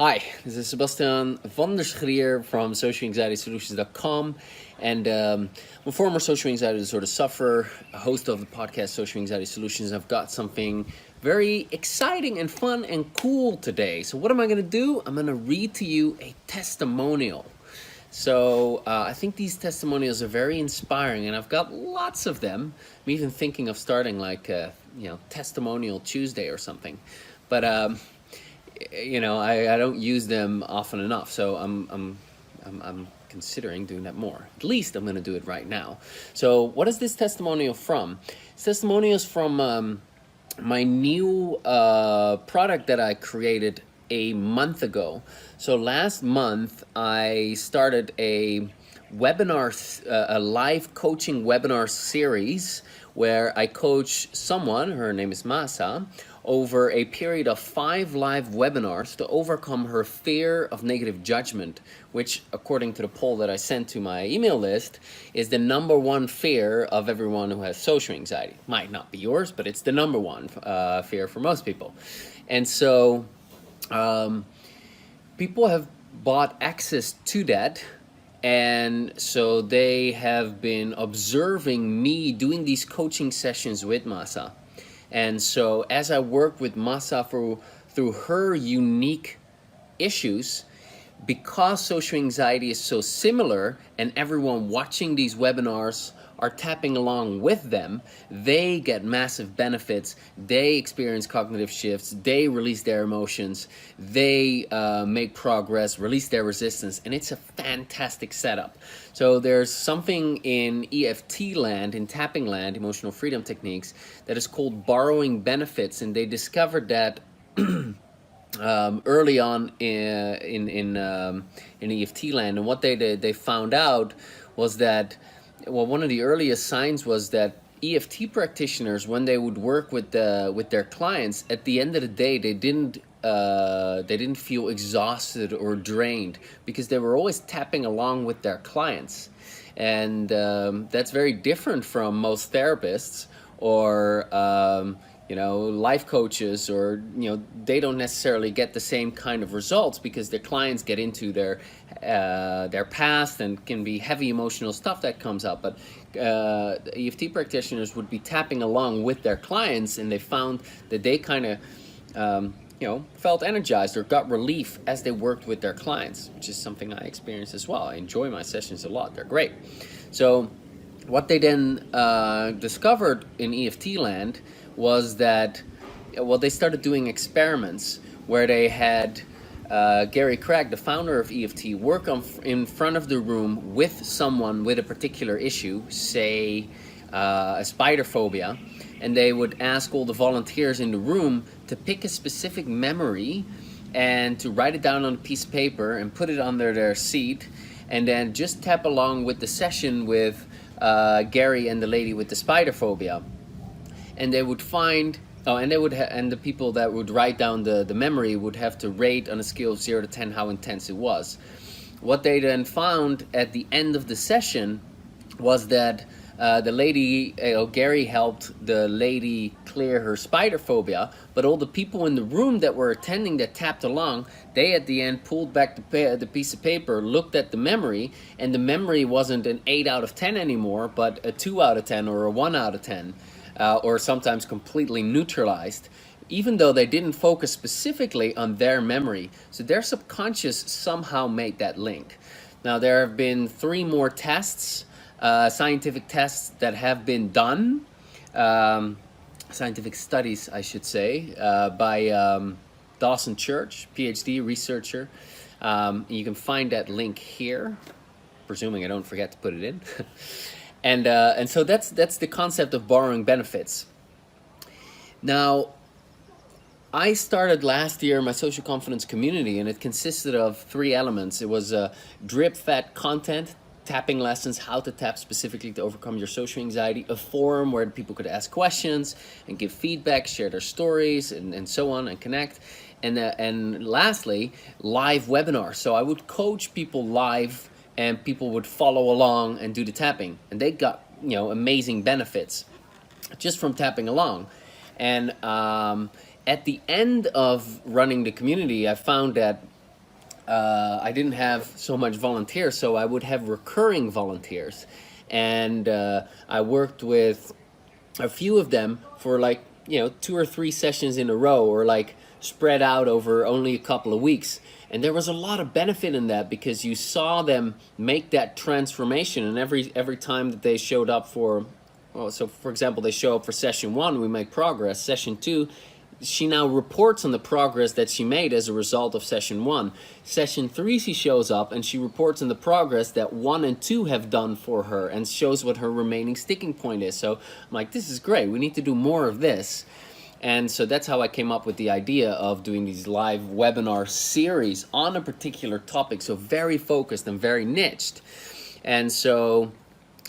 Hi, this is Sebastian van der Schrier from socialanxietysolutions.com, and I'm a former social anxiety disorder sufferer, a host of the podcast Social Anxiety Solutions. I've got something very exciting and fun and cool today. So what am I going to do? I'm going to read to you a testimonial. So I think these testimonials are very inspiring, and I've got lots of them. I'm even thinking of starting like a, testimonial Tuesday or something. But I don't use them often enough, so I'm considering doing that more. At least I'm going to do it right now. So what is this testimonial from? This testimonial is from my new product that I created a month ago. So last month I started a live coaching webinar series where I coach someone, her name is Masa, over a period of 5 live webinars to overcome her fear of negative judgment, which, according to the poll that I sent to my email list, is the number one fear of everyone who has social anxiety. Might not be yours, but it's the number one fear for most people. And so people have bought access to that, and so they have been observing me doing these coaching sessions with Masa. And so as I work with Masa through her unique issues, because social anxiety is so similar and everyone watching these webinars are tapping along with them, they get massive benefits, they experience cognitive shifts, they release their emotions, they make progress, release their resistance, and it's a fantastic setup. So there's something in EFT land, in tapping land, emotional freedom techniques, that is called borrowing benefits, and they discovered that early on in EFT land. And what they did, they found out was that, well, one of the earliest signs was that EFT practitioners, when they would work with their clients, at the end of the day, they didn't feel exhausted or drained because they were always tapping along with their clients. And that's very different from most therapists or life coaches, or they don't necessarily get the same kind of results because their clients get into their past and can be heavy emotional stuff that comes up. But EFT practitioners would be tapping along with their clients, and they found that they kind of felt energized or got relief as they worked with their clients, which is something I experienced as well. I enjoy my sessions a lot. They're great. So what they then discovered in EFT land was that, they started doing experiments where they had Gary Craig, the founder of EFT, work in front of the room with someone with a particular issue, say a spider phobia, and they would ask all the volunteers in the room to pick a specific memory and to write it down on a piece of paper and put it under their seat, and then just tap along with the session with Gary and the lady with the spider phobia. And they would find, and the people that would write down the memory would have to rate on a scale of 0 to 10 how intense it was. What they then found at the end of the session was that the lady, Gary helped the lady clear her spider phobia, but all the people in the room that were attending that tapped along, they at the end pulled back the piece of paper, looked at the memory, and the memory wasn't an 8 out of 10 anymore, but a 2 out of 10 or a 1 out of 10. Or sometimes completely neutralized, even though they didn't focus specifically on their memory. So their subconscious somehow made that link. Now, there have been 3 more tests, scientific tests that have been done, scientific studies, I should say, by Dawson Church, PhD researcher. You can find that link here, presuming I don't forget to put it in. And so that's the concept of borrowing benefits. Now, I started last year my social confidence community, and it consisted of 3 elements. It was drip-fed content, tapping lessons, how to tap specifically to overcome your social anxiety, a forum where people could ask questions and give feedback, share their stories, and so on, and connect. And lastly, live webinars. So I would coach people live, and people would follow along and do the tapping, and they got amazing benefits just from tapping along. And at the end of running the community, I found that I didn't have so much volunteers, so I would have recurring volunteers. And I worked with a few of them for like, 2 or 3 sessions in a row, or like spread out over only a couple of weeks. And there was a lot of benefit in that, because you saw them make that transformation. And every time that they showed up for, well, so for example, they show up for session 1, we make progress. Session 2, she now reports on the progress that she made as a result of session 1. Session 3, she shows up and she reports on the progress that 1 and 2 have done for her, and shows what her remaining sticking point is. So I'm like, this is great, we need to do more of this. And so that's how I came up with the idea of doing these live webinar series on a particular topic, so very focused and very niched. And so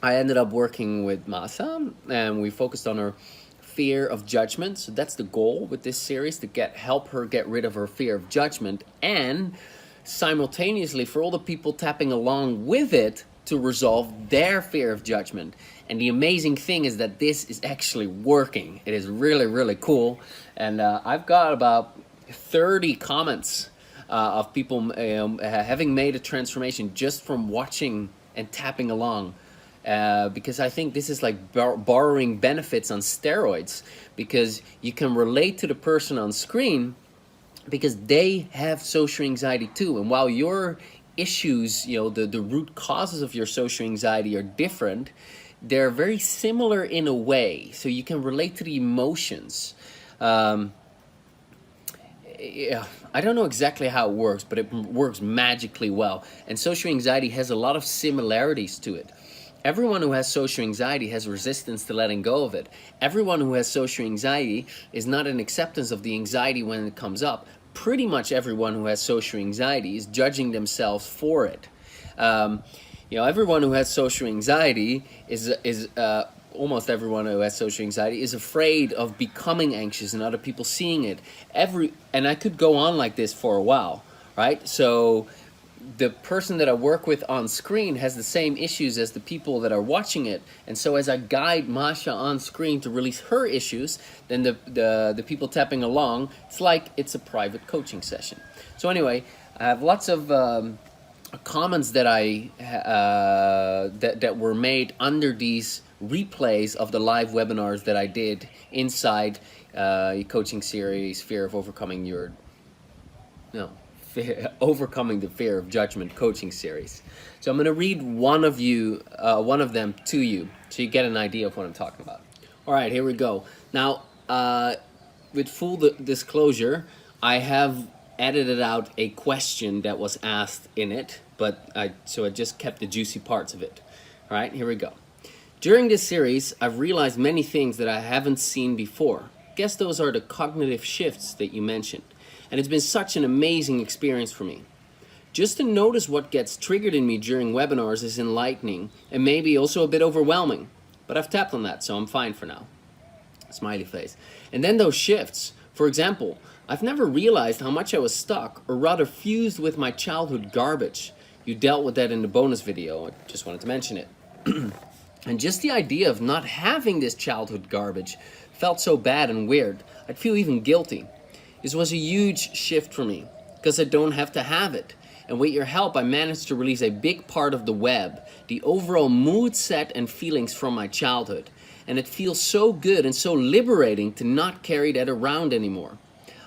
I ended up working with Masa, and we focused on her fear of judgment. So that's the goal with this series, to help her get rid of her fear of judgment, and simultaneously for all the people tapping along with it to resolve their fear of judgment. And the amazing thing is that this is actually working. It is really, really cool. And I've got about 30 comments of people having made a transformation just from watching and tapping along. Because I think this is like borrowing benefits on steroids, because you can relate to the person on screen because they have social anxiety too. And while your issues, the root causes of your social anxiety are different, they're very similar in a way. So you can relate to the emotions. Yeah, I don't know exactly how it works, but it works magically well. And social anxiety has a lot of similarities to it. Everyone who has social anxiety has resistance to letting go of it. Everyone who has social anxiety is not an acceptance of the anxiety when it comes up. Pretty much everyone who has social anxiety is judging themselves for it. Everyone who has social anxiety is almost everyone who has social anxiety is afraid of becoming anxious and other people seeing it. And I could go on like this for a while, right? So the person that I work with on screen has the same issues as the people that are watching it. And so as I guide Masha on screen to release her issues, then the people tapping along, it's like it's a private coaching session. So anyway, I have lots of comments that that were made under these replays of the live webinars that I did inside a coaching series, Overcoming the Fear of Judgment coaching series. So I'm going to read one of them to you, so you get an idea of what I'm talking about. All right, here we go. Now, with full disclosure, I have edited out a question that was asked in it, so I just kept the juicy parts of it. All right, here we go. During this series, I've realized many things that I haven't seen before. Guess those are the cognitive shifts that you mentioned. And it's been such an amazing experience for me. Just to notice what gets triggered in me during webinars is enlightening and maybe also a bit overwhelming. But I've tapped on that, so I'm fine for now. Smiley face. And then those shifts. For example, I've never realized how much I was stuck, or rather fused with my childhood garbage. You dealt with that in the bonus video. I just wanted to mention it. And just the idea of not having this childhood garbage felt so bad and weird. I'd feel even guilty. This was a huge shift for me, because I don't have to have it. And with your help, I managed to release a big part of the web, the overall mood set and feelings from my childhood. And it feels so good and so liberating to not carry that around anymore.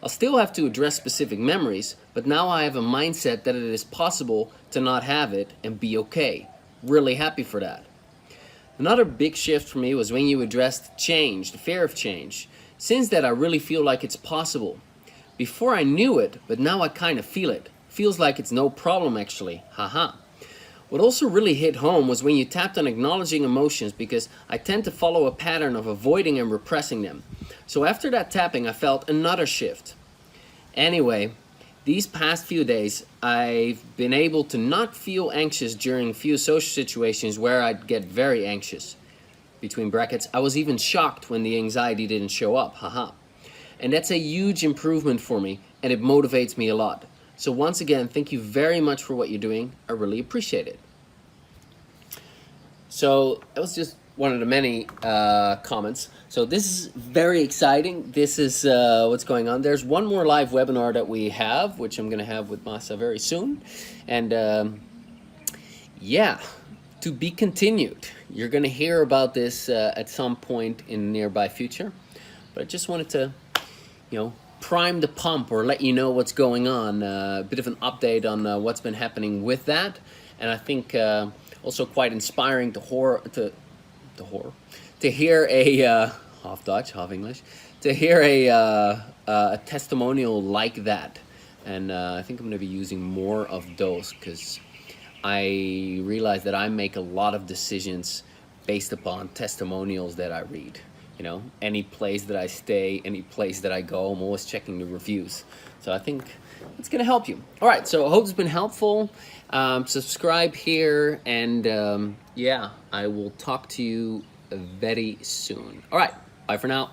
I'll still have to address specific memories, but now I have a mindset that it is possible to not have it and be okay. Really happy for that. Another big shift for me was when you addressed change, the fear of change. Since that, I really feel like it's possible. Before I knew it, but now I kind of feel it. Feels like it's no problem actually, haha. What also really hit home was when you tapped on acknowledging emotions, because I tend to follow a pattern of avoiding and repressing them. So after that tapping, I felt another shift. Anyway, these past few days, I've been able to not feel anxious during few social situations where I'd get very anxious. Between brackets, I was even shocked when the anxiety didn't show up, haha. And that's a huge improvement for me, and it motivates me a lot. So once again, thank you very much for what you're doing. I really appreciate it. So that was just one of the many comments. So this is very exciting. This is what's going on. There's one more live webinar that we have, which I'm going to have with Masa very soon. And yeah, to be continued. You're going to hear about this at some point in the nearby future. But I just wanted to, prime the pump or let you know what's going on. A bit of an update on what's been happening with that. And I think also quite inspiring to hear a half Dutch, half English, to hear a testimonial like that. And I think I'm going to be using more of those because I realize that I make a lot of decisions based upon testimonials that I read. Any place that I stay, any place that I go, I'm always checking the reviews. So I think it's going to help you. All right, so I hope it's been helpful. Subscribe here, and yeah, I will talk to you very soon. All right, bye for now.